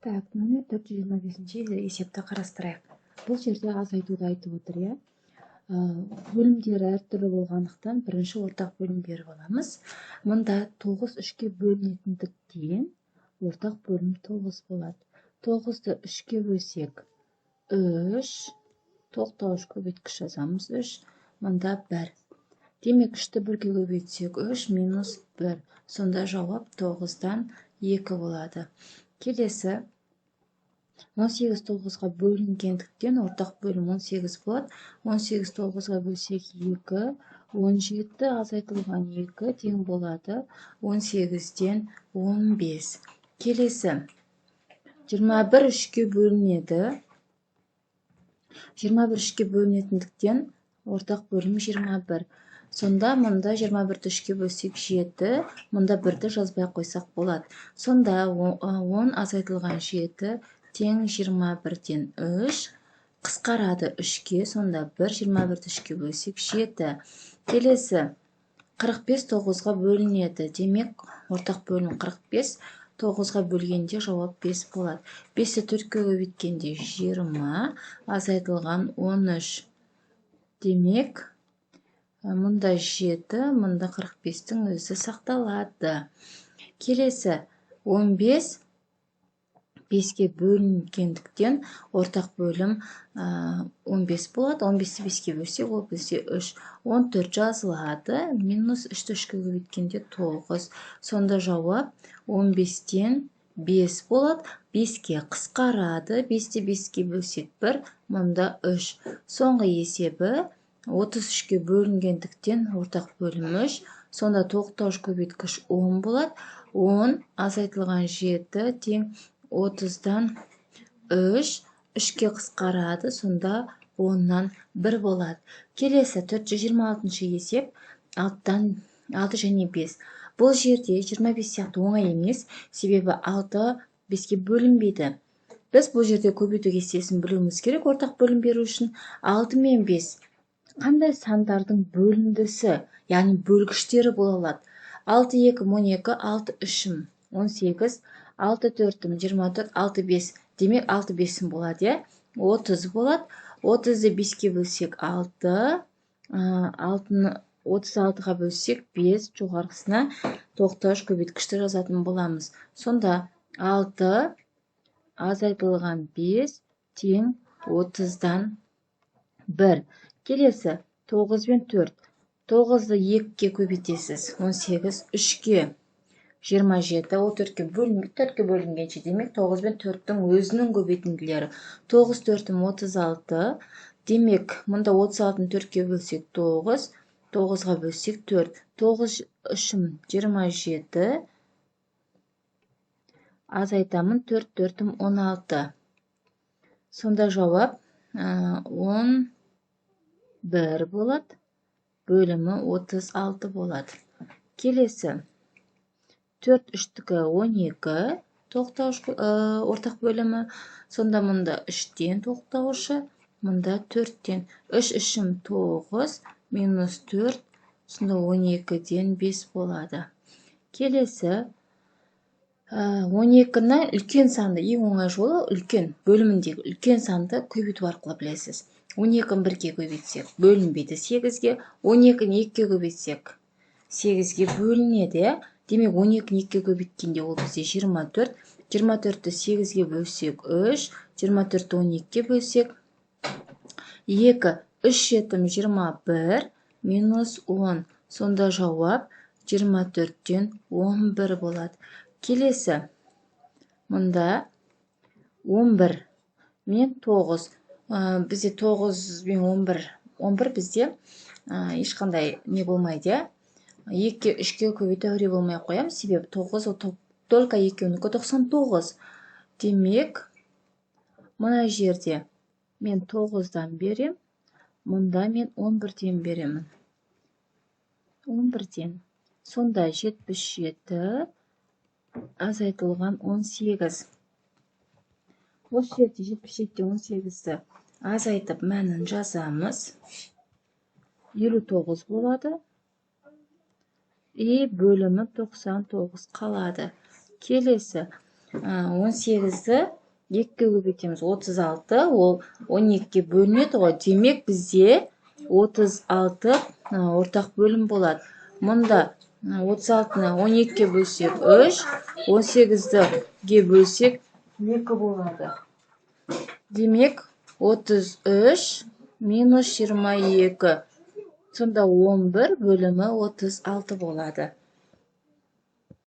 Так, номер 425 есепті қарастырайық. Бұл жерде азайтуды айтып отыр, иә. Бөлімдері әртүрлі болғандықтан бірінші ортақ бөлім беріп аламыз. Мұнда 9 3-ке бөлінетіндіктен ортақ бөлім 9 болады. 9-ды 3-ке бөлсек 3, тоқтауыш көбейткіш жазамыз 3, мұнда 1. Демек 3-ті 1-ге көбейтсек 3 минус 1. Сонда жауап 9-дан 2 болады. Келесі 18 9-ға бөлінгендіктен ортақ бөлім 18 болады. 18 9-ға бөлсек 2, 17 азайтылған 2 тең болады 18-ден 15. Келесі 21 3-ке бөлінеді. 21 3-ке бөлінетіндіктен ортақ бөлім 21. Сонда мұнда 21-ді 3-ке бөлсек 7, мұнда 1-ді жазбай қойсақ болады. Сонда 10 азайтылған 7 тең 21-ден 3, қысқарады 3-ке, сонда 1, 21-ді 3-ке бөлсек 7. Келесі 45 9-ға бөлінеді. Демек, ортақ бөлім 45, 9-ға бөлгенде жауап 5 болады. 5-ті 4-ке көбейткенде 20, азайтылған 13. Демек, мұнда 7, мұнда 45-тің өзі сақталады. Келесі 15 5-ке бөлінгендіктен ортақ бөлім 15 болады. 15-ті 5-ке бөлсек, ол бізде 3. 14 жазылады. Минус 3-ті 3-ке көбейткенде 9. Сонда жауап 15-тен 5 болады. 5-ке қысқарады. 5-ті 5-ке бөлсек 1, мұнда 3. Соңғы есебі 33-ке бөлінгендіктен ортақ бөлім 3. Сонда тоқтауыш көбейткіш 10 болады. 10 азайтылған 7 тең 30-дан 3, 3-ке қысқарады, сонда 10-нан 1 болады. Келесі 426-шы есеп 6 және 5. Бұл жерде 25 сияқты оңай емес, себебі 6 5-ке бөлінбейді. Біз бұл жерде көбейту кестесін білуіміз керек ортақ бөлім беру үшін. 6 мен 5 қандай сандардың бөліндісі, яғни бөлгіштері бола алады. 6 2 12, 6 3 18, 6 4 24, 6 5. Демек 6 5 болады, е? 30 болады. 30-ды 5-ке бөлсек 6, 36-ға бөлсек 5, жоғарғысына тоқтауыш көбейткішті жазатын боламыз. Сонда 6 азайтылған 5 тең 30-дан 1. Келесі 9 мен 4. 9-ды 2-ке көбейтесіз. 18 3-ке 27, ол 4-ке бөлінгенше. Демек 9 бен 4-тің өзінің көбейтінділері. 9 4-ім 36. Демек, мұнда 36-ны 4-ке бөлсек 9, 9-ға бөлсек 4. 9 3-ім 27. Азайтамын 4 4-ім 16. Сонда жауап 11 болады. Бөлімі 36 болады. Келесі 4 3-тікі 12 ортақ бөлімі. Сонда мұнда 3-тен тоқтауышы, мұнда 4-тен. 3 3-ім 9, минус 4, сонда 12-ден 5 болады. Келесі 12-ні үлкен санды, ең оңай жолы үлкен бөліміндегі үлкен санды көбейту арқылы білесіз. 12-ні 1-ге көбейтсек бөлінбейді 8-ге, 12-ні 2-ге көбейтсек 8-ге бөлінеді. Демек 12-ні 2-ге көбейткенде ол бізде 24. 24-ті 8-ге бөлсек 3, 24-ті 12-ге бөлсек 2, 3 7-ім 21, минус 10. Сонда жауап 24-тен 11 болады. Келесі, мұнда 11 мен 9. Бізде 9 мен 11 бізде ешқандай не болмайды. 2-ке 3-ке көбейту әуре болмай қоям, себебі 9 только 2-нікі 99. Демек, мұна жерде мен 9-дан берем, мұнда мен 11-ден беремін. 11-ден. Сонда 77 азайтылған 18. Осы жерде 77-ден 18-ді азайтып мәнін жазамыз. 59 болады. И бөлімі 99 қалады. Келесі 18-ді 2-ге көбейтеміз. 36 ол 12-ге бөлінеді ғой. Демек бізде 36 ортақ бөлім болады. Мұнда 36-ны 12-ге бөлсек 3, 18-ге бөлсек 2 болады. Демек 33 минус 22. Сонда 11 бөлімі 36 болады.